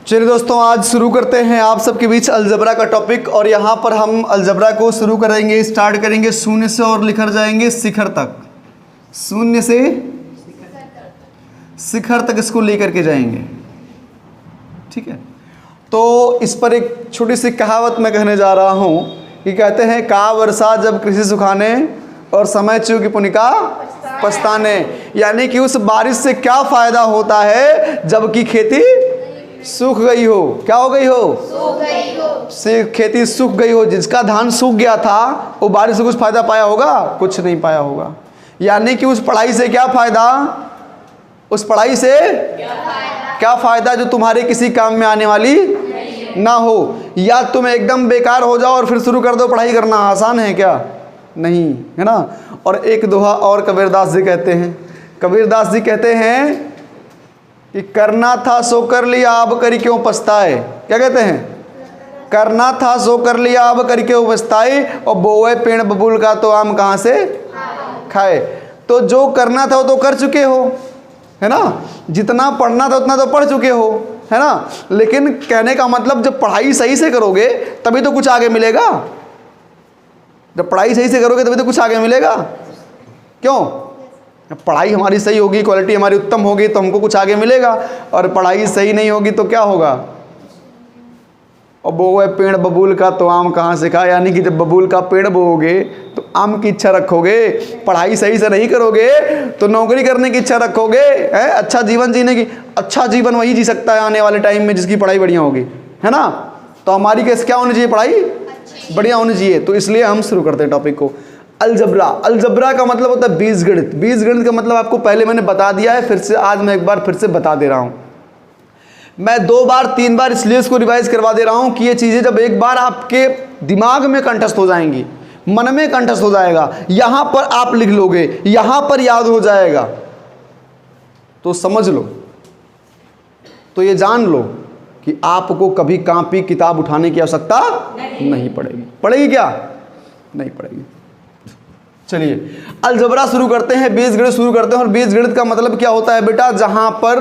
चलिए दोस्तों, आज शुरू करते हैं आप सबके बीच अलजबरा का टॉपिक। और यहाँ पर हम अलजबरा को शुरू करेंगे, स्टार्ट करेंगे शून्य से और लिखर जाएंगे शिखर तक। शून्य से शिखर तक इसको लेकर के जाएंगे, ठीक है। तो इस पर एक छोटी सी कहावत मैं कहने जा रहा हूँ कि कहते हैं का वर्षा जब कृषि सुखाने और समय चूकी पुनिका पछताने। यानी कि उस बारिश से क्या फ़ायदा होता है जबकि खेती सूख गई हो। क्या हो गई हो? सूख गई हो। खेती सूख गई हो। जिसका धान सूख गया था वो बारिश से कुछ फ़ायदा पाया होगा? कुछ नहीं पाया होगा। यानी कि उस पढ़ाई से क्या फ़ायदा, उस पढ़ाई से क्या फ़ायदा जो तुम्हारे किसी काम में आने वाली ना हो। या तुम एकदम बेकार हो जाओ और फिर शुरू कर दो पढ़ाई करना। आसान है क्या? नहीं, है ना। और एक दोहा और कबीरदास जी कहते हैं। कबीरदास जी कहते हैं कि करना था सो कर लिया अब करी क्यों पछताए। क्या कहते हैं? करना था सो कर लिया अब करी क्यों पछताए, और बोए पेड़ बबूल का तो आम कहाँ से खाए। तो जो करना था वो तो कर चुके हो, है ना। जितना पढ़ना था उतना तो पढ़ चुके हो, है ना। लेकिन कहने का मतलब जब पढ़ाई सही से करोगे तभी तो कुछ आगे मिलेगा। जब पढ़ाई सही से करोगे तभी तो कुछ आगे मिलेगा। क्यों? पढ़ाई हमारी सही होगी, क्वालिटी हमारी उत्तम होगी तो हमको कुछ आगे मिलेगा। और पढ़ाई सही नहीं होगी तो क्या होगा? और बोए पेड़ बबूल का तो आम कहाँ से खाए। यानी कि जब बबूल का पेड़ बोओगे तो आम की इच्छा रखोगे, पढ़ाई सही से नहीं करोगे तो नौकरी करने की इच्छा रखोगे, है अच्छा जीवन जीने की। अच्छा जीवन वही जी सकता है आने वाले टाइम में जिसकी पढ़ाई बढ़िया होगी, है ना। तो हमारी कैसे क्या होनी चाहिए? पढ़ाई बढ़िया होनी चाहिए। तो इसलिए हम शुरू करते हैं टॉपिक को। अलजबरा। अलजबरा का मतलब होता है बीजगणित। बीजगणित का मतलब आपको पहले मैंने बता दिया है, फिर से आज मैं एक बार फिर से बता दे रहा हूँ। मैं 2 बार 3 बार इसलिए इसको रिवाइज करवा दे रहा हूँ कि ये चीज़ें जब एक बार आपके दिमाग में कंठस्थ हो जाएंगी, मन में कंठस्थ हो जाएगा, यहाँ पर आप लिख लोगे, यहाँ पर याद हो जाएगा, तो समझ लो, तो ये जान लो कि आपको कभी कॉपी किताब उठाने की आवश्यकता नहीं पड़ेगी। पड़ेगी क्या? नहीं पड़ेगी। चलिए अलजबरा शुरू करते हैं, बीजगणित शुरू करते हैं। और बीजगणित का मतलब क्या होता है बेटा? जहां पर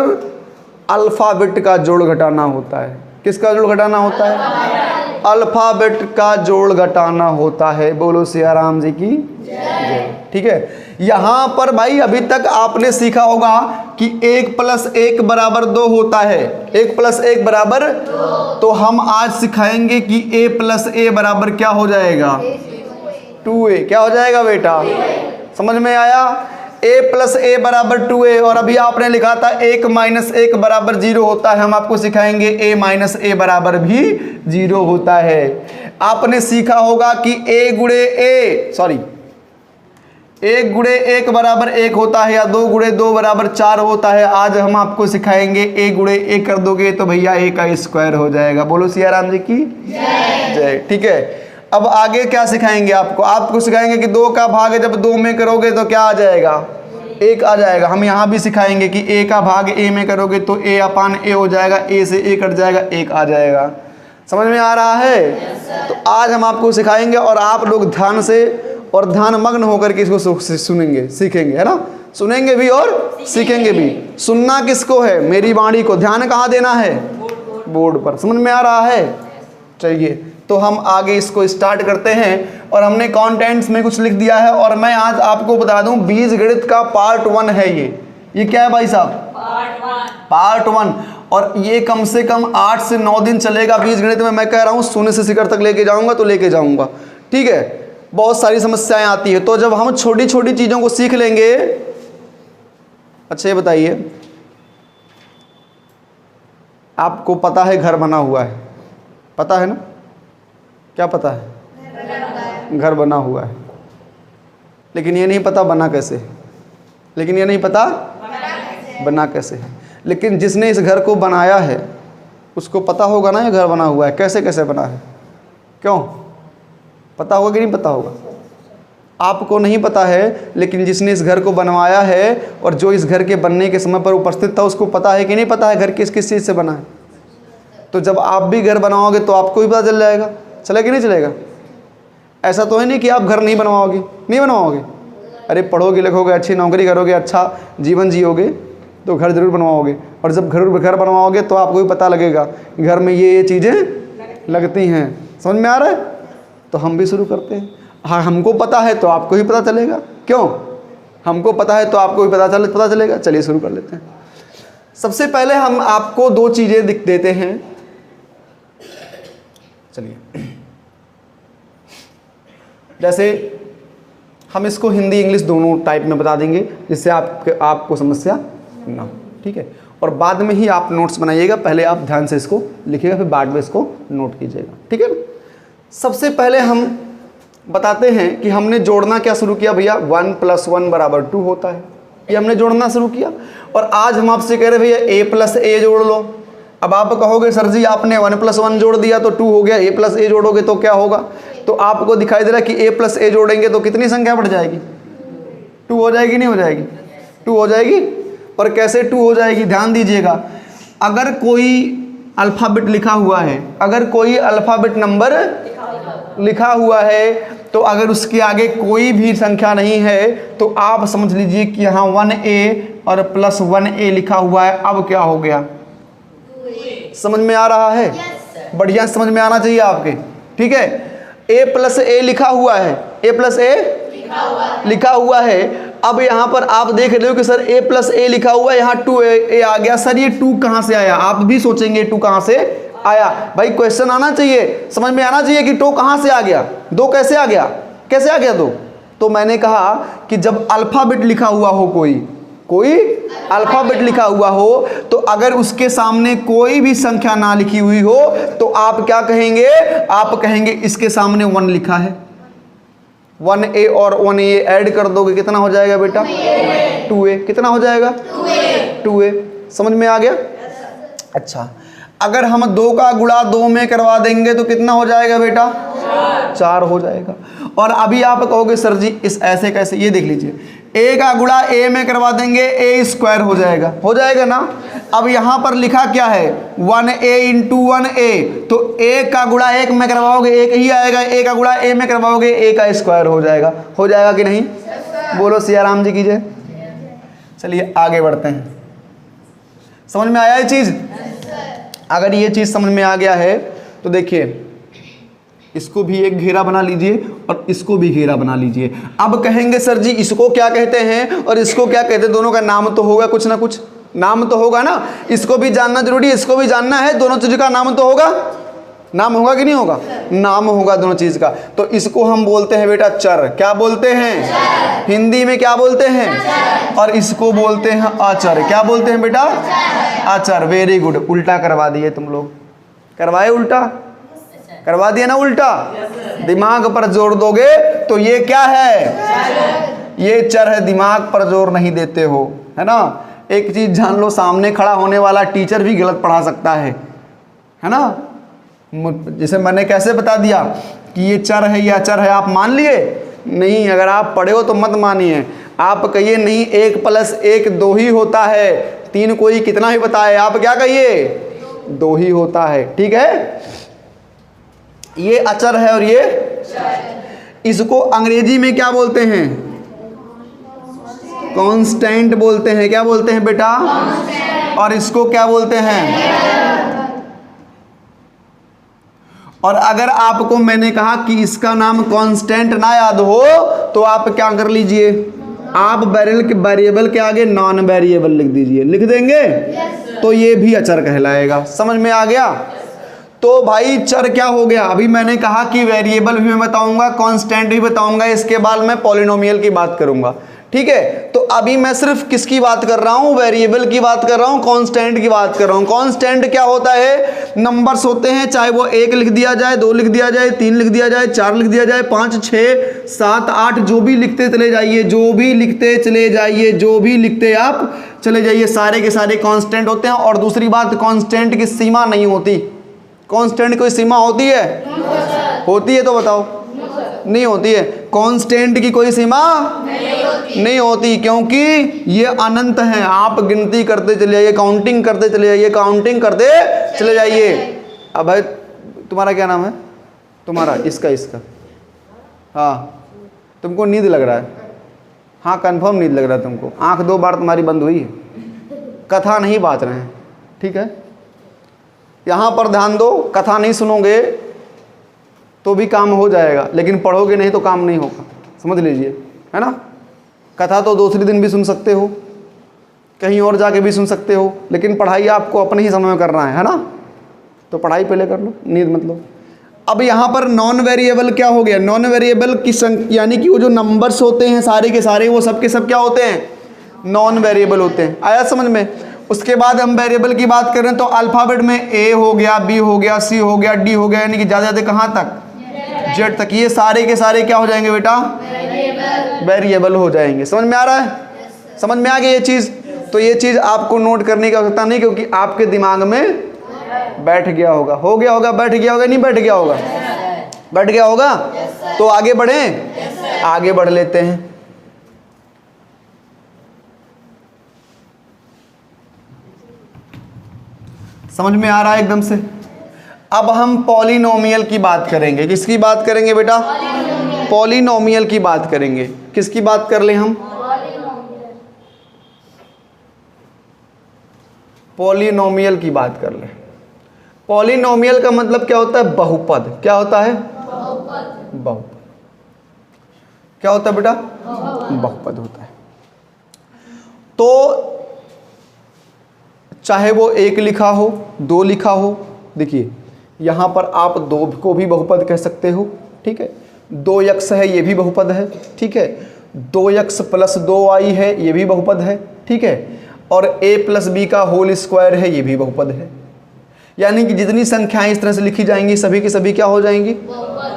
अल्फाबेट का जोड़ घटाना होता है। किसका जोड़ घटाना होता है? अल्फाबेट का जोड़ घटाना होता है। बोलो सियाराम जी की जय। ठीक है। यहां पर भाई अभी तक आपने सीखा होगा कि 1 + 1 = 2 होता है। 1 + 1 = 2। तो हम आज सिखाएंगे कि a + a बराबर क्या हो जाएगा? 2a। क्या हो जाएगा बेटा? समझ में आया? a + a = 2a। और अभी आपने लिखा था 1 - 1 = 0 होता है। हम आपको सिखाएंगे a - a बराबर भी 0 होता है। आपने सीखा होगा कि a × a = 1 होता है, या 2 × 2 = 4 होता है। आज हम आपको सिखाएंगे a × a कर दोगे तो भैया a का स्क्वायर हो जाएगा। बोलो सियाराम जी की जय। ठीक है। अब आगे क्या सिखाएंगे आपको? आपको सिखाएंगे कि 2 का भाग जब 2 में करोगे तो क्या आ जाएगा? 1 आ जाएगा। हम यहाँ भी सिखाएंगे कि a का भाग a में करोगे तो a/a हो जाएगा, a से a कट जाएगा, 1 आ जाएगा। समझ में आ रहा है? तो आज हम आपको सिखाएंगे और आप लोग ध्यान से और ध्यान मग्न होकर के इसको सुनेंगे, सीखेंगे, है ना। सुनेंगे भी और सीखेंगे भी। सुनना किसको है? मेरी वाणी को। ध्यान कहाँ देना है? बोर्ड पर। समझ में आ रहा है? चलिए तो हम आगे इसको स्टार्ट करते हैं। और हमने कंटेंट्स में कुछ लिख दिया है। और मैं आज आपको बता दूं बीजगणित का पार्ट 1 है ये क्या है भाई साहब? पार्ट 1। और ये कम से कम 8 से 9 दिन चलेगा बीजगणित में। मैं कह रहा हूँ शून्य से शिखर तक लेके जाऊंगा तो लेके जाऊंगा, ठीक है। बहुत सारी समस्याएं आती है, तो जब हम छोटी छोटी चीज़ों को सीख लेंगे। अच्छा ये बताइए, आपको पता है घर बना हुआ है? पता है ना? क्या पता है? घर बना हुआ है। लेकिन ये नहीं पता बना कैसे। लेकिन ये नहीं पता बना कैसे है। लेकिन जिसने इस घर को बनाया है उसको पता होगा ना ये घर बना हुआ है कैसे कैसे बना है। क्यों? पता होगा कि नहीं पता होगा? आपको नहीं पता है, लेकिन जिसने इस घर को बनवाया है और जो इस घर के बनने के समय पर उपस्थित था उसको पता है कि नहीं पता है घर किस किस चीज़ से बना है। तो जब आप भी घर बनवाओगे तो आपको भी पता चल जाएगा। चलेगा कि नहीं चलेगा? ऐसा तो है नहीं कि आप घर नहीं बनवाओगे। नहीं बनवाओगे? अरे पढ़ोगे लिखोगे, अच्छी नौकरी करोगे, अच्छा जीवन जियोगे, तो घर जरूर बनवाओगे, और जब घर बनवाओगे तो आपको भी पता लगेगा कि घर में ये चीज़ें लगती हैं। समझ में आ रहा है? तो हम भी शुरू करते हैं। हाँ, हमको पता है तो आपको भी पता चलेगा। क्यों? हमको पता है तो आपको भी पता चलेगा। चलिए शुरू कर लेते हैं। सबसे पहले हम आपको दो चीज़ें दिख देते हैं। चलिए, जैसे हम इसको हिंदी इंग्लिश दोनों टाइप में बता देंगे, जिससे आपको समस्या ना हो। ठीक है? और बाद में ही आप नोट्स बनाइएगा। पहले आप ध्यान से इसको लिखिएगा, फिर बाद में इसको नोट कीजिएगा। ठीक है? सबसे पहले हम बताते हैं कि हमने जोड़ना क्या शुरू किया भैया। 1 + 1 = 2 होता है। ये हमने जोड़ना शुरू किया, और आज हम आपसे कह रहे भैया a + a जोड़ लो। अब आप कहोगे सर जी आपने 1 + 1 जोड़ दिया तो 2 हो गया, a + a जोड़ोगे तो क्या होगा? तो आपको दिखाई दे रहा है कि a + a जोड़ेंगे तो कितनी संख्या बढ़ जाएगी? 2 हो जाएगी, नहीं हो जाएगी? 2 हो जाएगी। और कैसे 2 हो जाएगी? ध्यान दीजिएगा। अगर कोई अल्फ़ाबेट लिखा हुआ है, अगर कोई अल्फ़ाबेट नंबर लिखा हुआ है, तो अगर उसके आगे कोई भी संख्या नहीं है तो आप समझ लीजिए कि यहाँ 1a और +1a लिखा हुआ है। अब क्या हो गया? समझ में आ रहा है? बढ़िया समझ में आना चाहिए आपके। ठीक है? a + a लिखा हुआ है, a + a लिखा हुआ है। अब यहाँ पर आप देख रहे हो कि सर a + a लिखा हुआ है, यहाँ 2a आ गया। सर ये 2 कहाँ से आया? आप भी सोचेंगे 2 कहाँ से आया। भाई क्वेश्चन आना चाहिए, समझ में आना चाहिए कि 2 कहाँ से आ गया, 2 कैसे आ गया, कैसे आ गया 2? तो मैंने कहा कि जब अल्फ़ाबेट लिखा हुआ हो, कोई अल्फ़ाबेट लिखा हुआ हो, तो अगर उसके सामने कोई भी संख्या ना लिखी हुई हो तो आप क्या कहेंगे? आप कहेंगे इसके सामने 1 लिखा है। 1a और 1a ऐड कर दोगे, कितना हो जाएगा बेटा? 2a। कितना हो जाएगा? 2a। समझ में आ गया? अच्छा, अगर हम 2 का गुणा 2 में करवा देंगे तो कितना हो जाएगा बेटा? 4 हो जाएगा। और अभी आप कहोगे सर जी इस ऐसे कैसे? ये देख लीजिए, a का गुणा a में करवा देंगे, a² हो जाएगा। हो जाएगा ना? अब यहाँ पर लिखा क्या है? 1a × 1a, तो a का गुणा 1 में करवाओगे 1 ही आएगा, a का गुणा a में करवाओगे a का स्क्वायर हो जाएगा। हो जाएगा कि नहीं? बोलो सियाराम जी की जय। चलिए आगे बढ़ते हैं। समझ में आया ये चीज़? अगर ये चीज़ समझ में आ गया है तो देखिए, इसको भी एक घेरा बना लीजिए और इसको भी घेरा बना लीजिए। अब कहेंगे सर जी इसको क्या कहते हैं और इसको क्या कहते हैं? दोनों का नाम तो होगा, कुछ ना कुछ नाम तो होगा ना। इसको भी जानना जरूरी है, इसको भी जानना है। दोनों चीज़ का नाम तो होगा, नाम होगा कि नहीं होगा? नाम होगा दोनों चीज़ का। तो इसको हम बोलते हैं बेटा चर। क्या बोलते हैं? हिंदी में क्या बोलते हैं? और इसको बोलते हैं अचर। क्या बोलते हैं बेटा? अचर। Very good. उल्टा करवा दिए तुम लोग, करवाए उल्टा? करवा दिया ना उल्टा? दिमाग पर जोर दोगे तो ये क्या है? ये चर है। दिमाग पर जोर नहीं देते हो, है ना? एक चीज़ जान लो, सामने खड़ा होने वाला टीचर भी गलत पढ़ा सकता है ना? जैसे मैंने कैसे बता दिया कि ये चर है या अचर है, आप मान लिए? नहीं, अगर आप पढ़े हो तो मत मानिए। आप कहिए नहीं 1 + 1 2 ही होता है। 3 कोई कितना ही बताए, आप क्या कहिए? 2 ही होता है। ठीक है? ये अचर है और ये इसको अंग्रेजी में क्या बोलते हैं? कांस्टेंट बोलते हैं। क्या बोलते हैं बेटा? और इसको क्या बोलते हैं? और अगर आपको मैंने कहा कि इसका नाम कांस्टेंट ना याद हो तो आप क्या कर लीजिए? आप वेरिएबल के आगे नॉन वेरिएबल लिख दीजिए। लिख देंगे तो ये भी अचर कहलाएगा। समझ में आ गया? तो भाई चर क्या हो गया? अभी मैंने कहा कि वेरिएबल भी मैं बताऊंगा, कांस्टेंट भी बताऊंगा, इसके बाद मैं पॉलिनोमियल की बात करूंगा। ठीक है? तो अभी मैं सिर्फ किसकी बात कर रहा हूं? वेरिएबल की बात कर रहा हूं, कांस्टेंट की बात कर रहा हूं। कांस्टेंट क्या होता है? नंबर्स होते हैं, चाहे वो 1 लिख दिया जाए, 2 लिख दिया जाए, 3 लिख दिया जाए, 4 लिख दिया जाए, 5 6 7 8 जो भी लिखते चले जाइए, जो भी लिखते चले जाइए, जो भी लिखते आप चले जाइए, सारे के सारे कांस्टेंट होते हैं। और दूसरी बात, कांस्टेंट की सीमा नहीं होती। कांस्टेंट कोई सीमा होती है? होती है तो बताओ। नहीं होती है। कांस्टेंट की कोई सीमा नहीं होती, क्योंकि ये अनंत है। आप गिनती करते चले जाइए, काउंटिंग करते चले जाइए, काउंटिंग करते चले जाइए। अब भाई तुम्हारा क्या नाम है? तुम्हारा इसका हाँ, तुमको नींद लग रहा है? हाँ कंफर्म नींद लग रहा है तुमको। आंख 2 बार तुम्हारी बंद हुई है। कथा नहीं बाँच रहे हैं, ठीक है। यहाँ पर ध्यान दो, कथा नहीं सुनोगे तो भी काम हो जाएगा, लेकिन पढ़ोगे नहीं तो काम नहीं होगा, समझ लीजिए, है ना। कथा तो दूसरे दिन भी सुन सकते हो, कहीं और जाके भी सुन सकते हो, लेकिन पढ़ाई आपको अपने ही समय में करना है ना। तो पढ़ाई पहले कर लो, नींद मत लो। अब यहाँ पर नॉन वेरिएबल क्या हो गया, नॉन वेरिएबल की संख्या यानी कि वो जो नंबर्स होते हैं सारे के सारे वो सब के सब क्या होते हैं, नॉन वेरिएबल होते हैं। आया समझ में। उसके बाद हम वेरिएबल की बात कर रहे हैं तो अल्फ़ाबेट में ए हो गया, बी हो गया, सी हो गया, डी हो गया, यानी कि ज़्यादा ज़्यादा कहाँ तक, जेड तक। ये सारे के सारे क्या हो जाएंगे बेटा, वेरिएबल हो जाएंगे। समझ में आ रहा है, समझ में आ गई ये चीज़। तो ये चीज़ आपको नोट करने की आवश्यकता नहीं, क्योंकि आपके दिमाग में बैठ गया होगा, हो गया होगा, बैठ गया होगा, नहीं बैठ गया होगा, बैठ गया होगा। तो आगे बढ़ें, आगे बढ़ लेते हैं। समझ में आ रहा है एकदम से। अब हम पॉलिनोमियल की बात करेंगे। किसकी बात करेंगे बेटा, पॉलिनोमियल की बात करेंगे। किसकी बात कर ले हम, पॉलिनोमियल की बात कर ले। पॉलिनोमियल का मतलब क्या होता है, बहुपद। क्या होता है, बहुपद। क्या होता है बेटा, बहुपद होता है। तो चाहे वो एक लिखा हो, दो लिखा हो, देखिए यहाँ पर आप दो को भी बहुपद कह सकते हो, ठीक है। 2x है, ये भी बहुपद है, ठीक है। 2x + 2y है, ये भी बहुपद है, ठीक है। और a + b का होल स्क्वायर है, ये भी बहुपद है। यानी कि जितनी संख्याएं इस तरह से लिखी जाएंगी सभी की सभी क्या हो जाएंगी,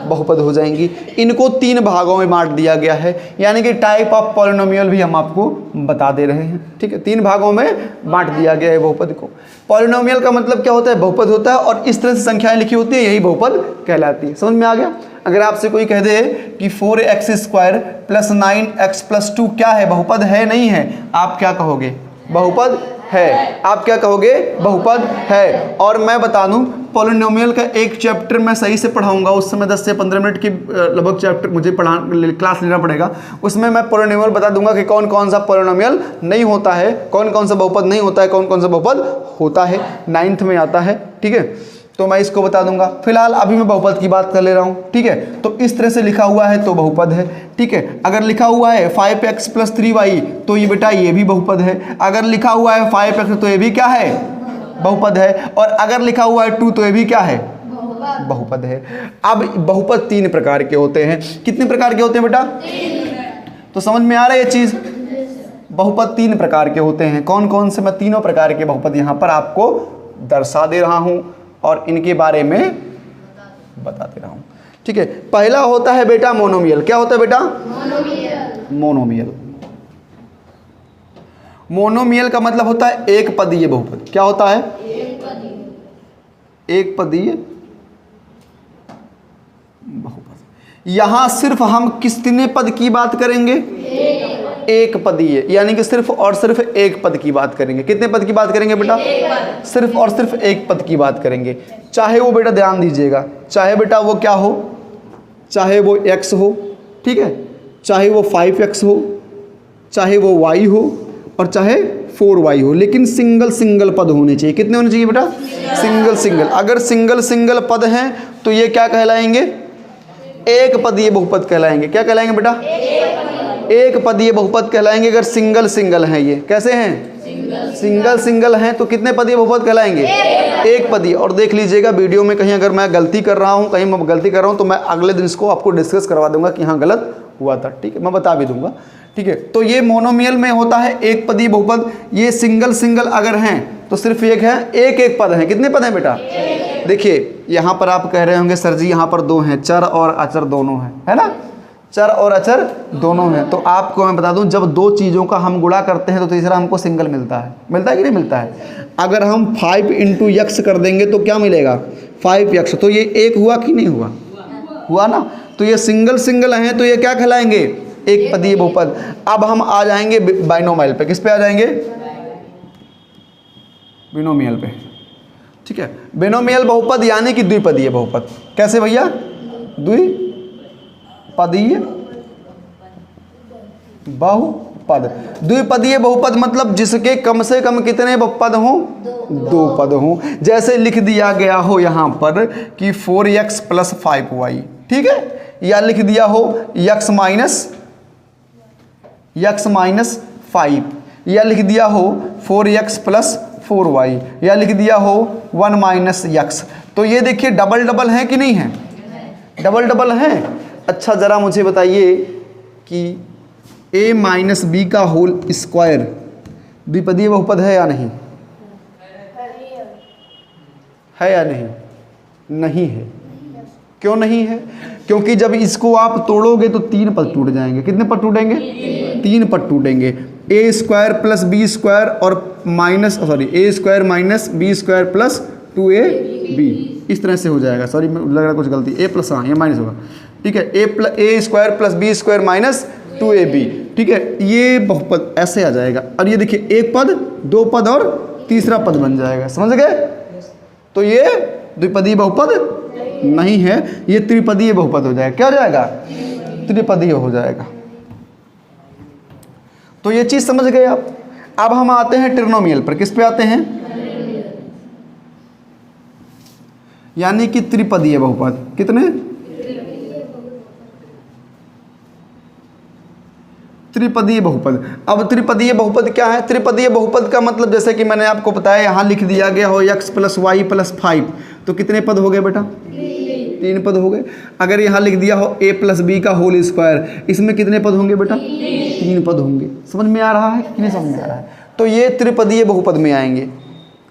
बहुपद हो जाएंगी। इनको 3 भागों में बांट दिया गया है, यानी कि टाइप ऑफ पॉलिनोमियल भी हम आपको बता दे रहे हैं, ठीक है। 3 भागों में बांट दिया गया है बहुपद को। पॉलिनोमियल का मतलब क्या होता है, बहुपद होता है, और इस तरह से संख्याएं लिखी होती है, यही बहुपद कहलाती है। समझ में आ गया। अगर आपसे कोई कह दे कि 4x² + 9x + 2 क्या है, बहुपद है नहीं है, आप क्या कहोगे, बहुपद है। आप क्या कहोगे, बहुपद है। और मैं बता दूं, पॉलिनोमियल का एक चैप्टर मैं सही से पढ़ाऊंगा, उस समय 10 से 15 मिनट की लगभग चैप्टर मुझे क्लास लेना पड़ेगा। उसमें मैं पॉलिनोमियल बता दूंगा कि कौन कौन सा पॉलिनोमियल नहीं होता है, कौन कौन सा बहुपद नहीं होता है, कौन कौन सा बहुपद होता है। 9th में आता है, ठीक है। तो मैं इसको बता दूंगा। फिलहाल अभी मैं बहुपद की बात कर ले रहा हूँ, ठीक है। तो इस तरह से लिखा हुआ है तो बहुपद है, ठीक है। अगर लिखा हुआ है 5x + 3y तो ये बेटा ये भी बहुपद है। अगर लिखा हुआ है 5x तो ये भी क्या है, बहुपद है। और अगर लिखा हुआ है 2 तो ये भी क्या है, बहुपद है। अब बहुपद 3 प्रकार के होते हैं। कितने प्रकार के होते हैं बेटा, तो समझ में आ रहा है ये चीज। बहुपद 3 प्रकार के होते हैं। कौन कौन से, मैं तीनों प्रकार के बहुपद यहाँ पर आपको दर्शा दे रहा हूँ और इनके बारे में बता दे रहा हूँ, ठीक है। पहला होता है बेटा मोनोमियल। क्या होता है बेटा, मोनोमियल। मोनोमियल का मतलब होता है एक पदीय बहुपद। क्या होता है, एक पदीय बहुपद। यहां सिर्फ हम कितने पद की बात करेंगे, एक पदीय, यानी कि सिर्फ और सिर्फ एक पद की बात करेंगे। कितने पद की बात करेंगे बेटा, सिर्फ और सिर्फ एक पद की बात करेंगे। चाहे वो बेटा ध्यान दीजिएगा, चाहे बेटा वो क्या हो, चाहे वो x हो, ठीक है, चाहे वो 5x हो, चाहे वो y हो, और चाहे 4y हो, लेकिन सिंगल सिंगल पद होने चाहिए। कितने होने चाहिए बेटा, सिंगल सिंगल। अगर सिंगल सिंगल पद हैं तो ये क्या कहलाएंगे, एक पदीय बहुपद कहलाएंगे। क्या कहलाएंगे बेटा, एक पदीय बहुपद कहलाएंगे। अगर सिंगल सिंगल हैं, ये कैसे हैं, सिंगल सिंगल हैं, तो कितने पदीय बहुपद कहलाएंगे, एक पदीय। और देख लीजिएगा वीडियो में कहीं अगर मैं गलती कर रहा हूँ, कहीं मैं गलती कर रहा हूँ, तो मैं अगले दिन इसको आपको डिस्कस करवा दूंगा कि हाँ गलत हुआ था, ठीक है, मैं बता भी दूंगा, ठीक है। तो ये मोनोमियल में होता है एक पदीय बहुपद। ये सिंगल सिंगल अगर हैं तो सिर्फ एक है, एक एक पद हैं। कितने पद हैं बेटा, देखिए यहाँ पर आप कह रहे होंगे सर जी यहाँ पर 2 हैं, चर और अचर दोनों हैं, है ना, चर और अचर दोनों हैं। तो आपको मैं बता दूं, जब 2 चीज़ों का हम गुणा करते हैं तो तीसरा हमको सिंगल मिलता है। मिलता है कि नहीं मिलता है। अगर हम 5 × x कर देंगे तो क्या मिलेगा, 5x। तो ये एक हुआ कि नहीं हुआ, हुआ ना। तो ये सिंगल सिंगल हैं, तो ये क्या कहलाएंगे, एक पदीय बहुपद। अब हम आ जाएंगे बाइनोमियल पे। किस पे आ जाएंगे, बिनोमियल पे, ठीक है। बिनोमियल बहुपद यानी कि द्विपदीय बहुपद। कैसे भैया, द्विपदीय बहुपद, पद। द्विपदीय बहुपद मतलब जिसके कम से कम कितने पद हों? दो पद हों। जैसे लिख दिया गया हो यहाँ पर कि 4x + 5y, ठीक है, या लिख दिया हो x माइनस 5, या लिख दिया हो 4x + 4y, या लिख दिया हो 1 - x। तो ये देखिए डबल डबल है कि नहीं है? डबल डबल है। अच्छा ज़रा मुझे बताइए कि a - b का होल स्क्वायर द्विपदीय बहुपद है या नहीं? है या नहीं? नहीं है। क्यों नहीं है? क्योंकि जब इसको आप तोड़ोगे तो 3 पद टूट जाएंगे। कितने पद टूटेंगे? 3 पद टूटेंगे। a² + b² और a² - b² + 2ab, इस तरह से हो जाएगा। सॉरी लग रहा कुछ गलती, a प्लस, हाँ ये माइनस होगा, ठीक है, a² + b² - 2ab, ठीक है, ये बहुपद ऐसे आ जाएगा। और ये देखिए एक पद, दो पद और तीसरा पद बन जाएगा। समझ गए? तो ये द्विपदीय बहुपद नहीं है, ये त्रिपदीय बहुपद हो जाएगा। क्या हो जाएगा? त्रिपदीय हो जाएगा। तो ये चीज समझ गए आप। अब हम आते हैं ट्रिनोमियल पर। किस पे आते हैं? यानी कि त्रिपदीय बहुपद। कितने? त्रिपदीय बहुपद। अब त्रिपदीय बहुपद क्या है? त्रिपदीय बहुपद का मतलब जैसे कि मैंने आपको बताया, यहाँ लिख दिया गया हो x + y + 5, तो कितने पद हो गए बेटा? 3 पद हो गए। अगर यहाँ लिख दिया हो a + b का होल स्क्वायर, इसमें कितने पद होंगे बेटा? 3 पद होंगे। समझ में आ रहा है कि नहीं समझ में आ रहा है? तो ये त्रिपदीय बहुपद में आएंगे।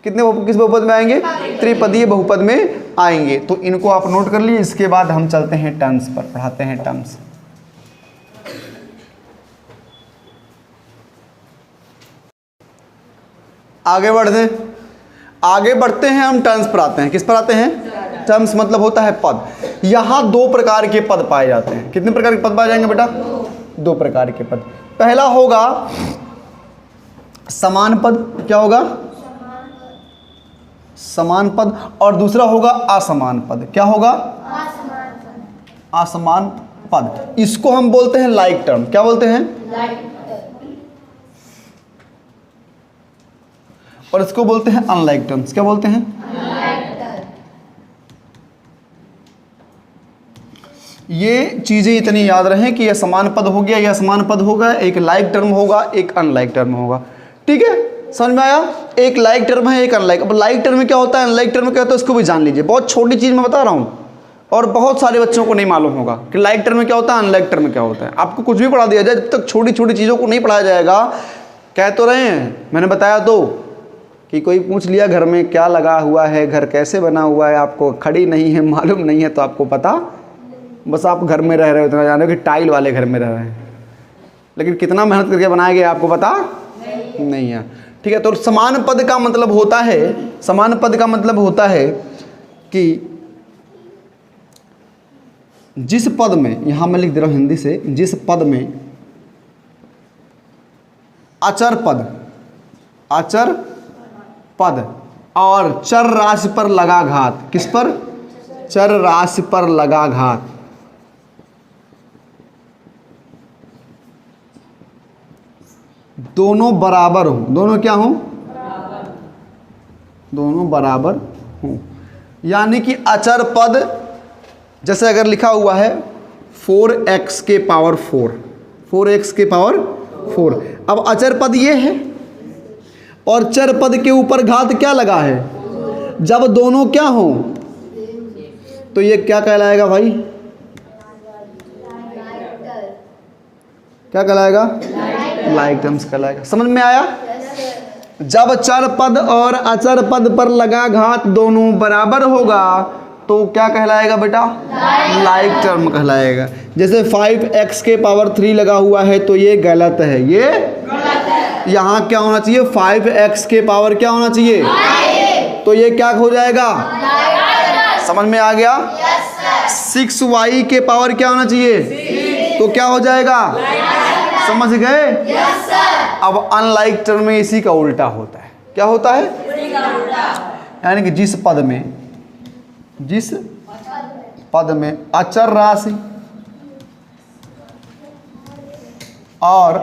किस बहुपद में आएंगे? त्रिपदीय बहुपद में आएंगे। तो इनको आप नोट कर लिए। इसके बाद हम चलते हैं टर्म्स पर, पढ़ाते हैं टर्म्स। आगे बढ़ते हैं हम टर्म्स पर आते हैं। किस पर आते हैं? टर्म्स मतलब होता है पद। यहाँ 2 प्रकार के पद पाए जाते हैं। कितने प्रकार के पद पाए जाएंगे बेटा? 2 प्रकार के पद। पहला होगा समान पद। क्या होगा? समान पद। और दूसरा होगा असमान पद। क्या होगा? असमान पद। इसको हम बोलते हैं लाइक टर्म। क्या बोलते हैं? और इसको बोलते हैं अनलाइक टर्म्स। क्या बोलते हैं? ये चीजें इतनी याद रहें कि यह समान पद हो गया, यह असमान पद होगा, एक लाइक टर्म होगा, एक अनलाइक टर्म होगा। ठीक है, समझ में आया? एक लाइक टर्म है, एक अनलाइक। अब लाइक टर्म में क्या होता है, अनलाइक टर्म में क्या होता है, उसको भी जान लीजिए। बहुत छोटी चीज मैं बता रहा हूँ और बहुत सारे बच्चों को नहीं मालूम होगा कि लाइक टर्म में क्या होता है, अनलाइक टर्म में क्या होता है। आपको कुछ भी पढ़ा दिया जाए, जब तक छोटी छोटी चीज़ों को नहीं पढ़ाया जाएगा, कह तो रहे हैं, मैंने बताया तो कि कोई पूछ लिया घर में क्या लगा हुआ है, घर कैसे बना हुआ है, आपको खड़ी नहीं है, मालूम नहीं है, तो आपको पता, बस आप घर में रह रहे हो, इतना जानो कि टाइल वाले घर में रह रहे हैं, लेकिन कितना मेहनत करके बनाया गया आपको पता नहीं है। ठीक है, तो समान पद का मतलब होता है, समान पद का मतलब होता है कि जिस पद में, यहां मैं लिख दे रहा हूं हिंदी से, जिस पद में अचर पद और चर राशि पर लगा घात, किस पर? चर राशि पर लगा घात, दोनों बराबर हो। दोनों क्या हो? दोनों बराबर हो। यानी कि अचर पद, जैसे अगर लिखा हुआ है 4x के पावर 4, 4x के पावर 4, अब अचर पद ये है और चर पद के ऊपर घात क्या लगा है, जब दोनों क्या हो तो ये क्या कहलाएगा भाई? क्या कहलाएगा? लाइक टर्म्स कहलाएगा। समझ में आया? जब चर पद और अचर पद पर लगा घात दोनों बराबर होगा तो क्या कहलाएगा बेटा? लाइक टर्म कहलाएगा। जैसे 5x के पावर 3 लगा हुआ है तो ये गलत है, ये यहाँ क्या होना चाहिए? 5x के पावर क्या होना चाहिए? तो ये क्या हो जाएगा? समझ में आ गया? 6y के पावर क्या होना चाहिए? तो क्या हो जाएगा? समझ गए? अब अनलाइक टर्म में इसी का उल्टा होता है। क्या होता है? यानी कि जिस पद में अचर राशि और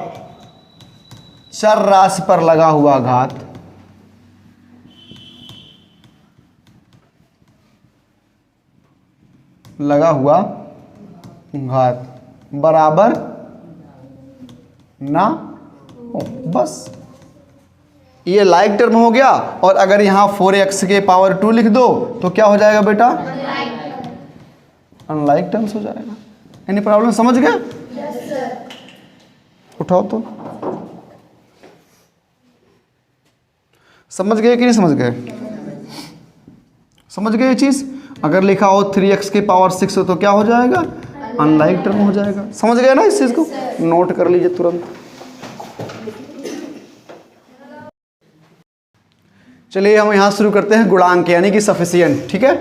चर राशि पर लगा हुआ घात बराबर ना हो। बस ये लाइक टर्म हो गया। और अगर यहां 4x के पावर 2 लिख दो तो क्या हो जाएगा बेटा? अनलाइक टर्म्स हो जाएगा। Any problem? समझ गए? Yes sir. उठाओ तो। समझ गए कि नहीं समझ गए? समझ गए ये चीज? अगर लिखा हो 3x के पावर 6 हो तो क्या हो जाएगा? अनलाइक टर्म हो जाएगा। समझ गए ना इस चीज को? नोट कर लीजिए तुरंत। चलिए हम यहां शुरू करते हैं गुणांक यानी कि सफिशिएंट। ठीक है,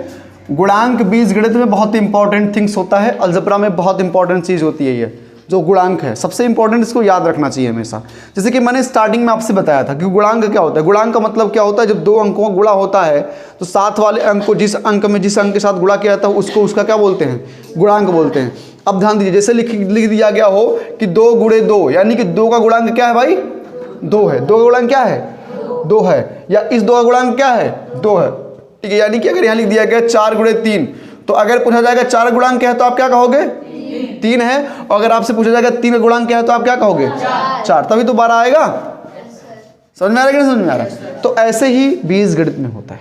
गुणांक बीजगणित में बहुत इंपॉर्टेंट थिंग्स होता है, अलजेब्रा में बहुत इंपॉर्टेंट चीज होती है। ये जो गुणांक है सबसे इंपॉर्टेंट, इसको याद रखना चाहिए हमेशा। जैसे कि मैंने स्टार्टिंग में आपसे बताया था कि गुणांक क्या होता है। गुणांक का मतलब क्या होता है? जब दो अंकों का गुणा होता है तो साथ वाले अंक को जिस अंक में जिस अंक के साथ गुणा किया जाता है उसको उसका क्या बोलते हैं? गुणांक बोलते हैं। अब ध्यान दीजिए, जैसे लिख दिया गया हो कि 2 गुणे 2, यानी कि 2 का गुणांक क्या है भाई? 2 है। 2 का गुणांक क्या है? 2 है। या इस 2 का गुणांक क्या है? 2 है। ठीक है, यानी कि अगर यहाँ लिख दिया गया 4 गुणे 3, तो अगर पूछा जाएगा 4 गुणांक क्या है तो आप क्या कहोगे? 3 है। और अगर आपसे पूछा जाएगा 3 का गुणांक क्या है तो आप क्या कहोगे? 4। तभी तो 12 आएगा। समझ में आ रहा है कि नहीं समझ में आ रहा है? तो ऐसे ही बीजगणित में होता है।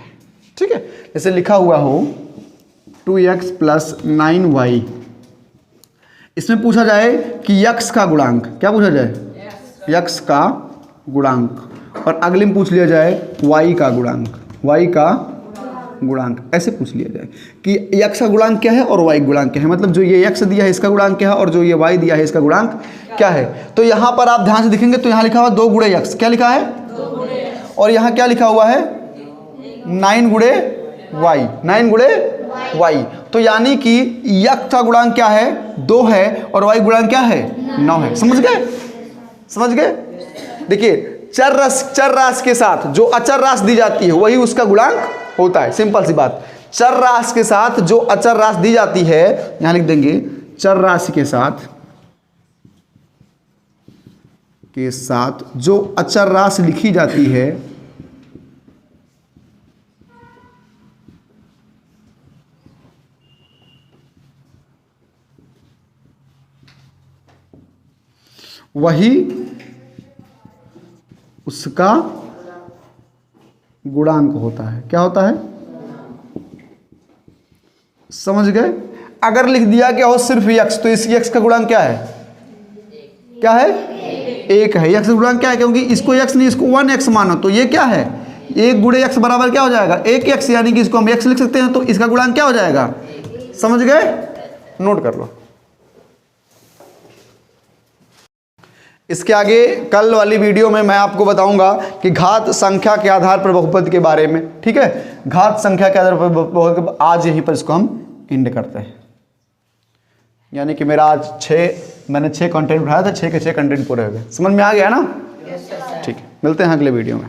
ठीक है, जैसे लिखा हुआ हो 2x + 9y, इसमें पूछा जाए कि x का गुणांक, क्या पूछा जाए? x का गुणांक। और अगले में पूछ लिया जाए y का गुणांक, y का गुणांक। ऐसे पूछ लिया जाए कि x का गुणांक क्या है और y का गुणांक क्या है, मतलब जो ये x दिया है इसका गुणांक क्या है और जो ये y दिया है इसका गुणांक क्या है। तो यहाँ पर आप ध्यान से देखेंगे तो यहाँ लिखा हुआ 2 गुणे x, क्या लिखा है? 2 गुणे। और यहाँ क्या लिखा हुआ है? 9 गुणे y, 9 गुणे y। तो यानी कि x का गुणांक क्या है? 2 है और y गुणांक क्या है? 9 है। समझ गए? समझ गए? देखिए, चर राशि के साथ जो अचर राशि दी जाती है वही उसका गुणांक होता है। सिंपल सी बात। चर राशि के साथ जो अचर राशि दी जाती है, यहां लिख देंगे चर राशि के साथ जो अचर राशि लिखी जाती है वही उसका गुणांक होता है। क्या होता है? समझ गए? अगर लिख दिया क्या हो सिर्फ x, तो इस x का गुणांक क्या है? क्या है? 1 है। x का गुणांक क्या है? क्योंकि इसको x नहीं, इसको 1x मानो तो ये क्या है? 1 गुणे x बराबर क्या हो जाएगा? 1x, यानी कि इसको हम x लिख सकते हैं तो इसका गुणांक क्या हो जाएगा? समझ गए? नोट कर लो। इसके आगे कल वाली वीडियो में मैं आपको बताऊंगा कि घात संख्या के आधार पर बहुपद के बारे में। ठीक है, घात संख्या के आधार पर बहुपद। आज यहीं पर इसको हम एंड करते हैं। यानी कि मेरा आज मैंने 6 कंटेंट उठाया था, 6 के 6 कंटेंट पूरे हो गए। समझ में आ गया ना? ठीक है, मिलते हैं अगले वीडियो में।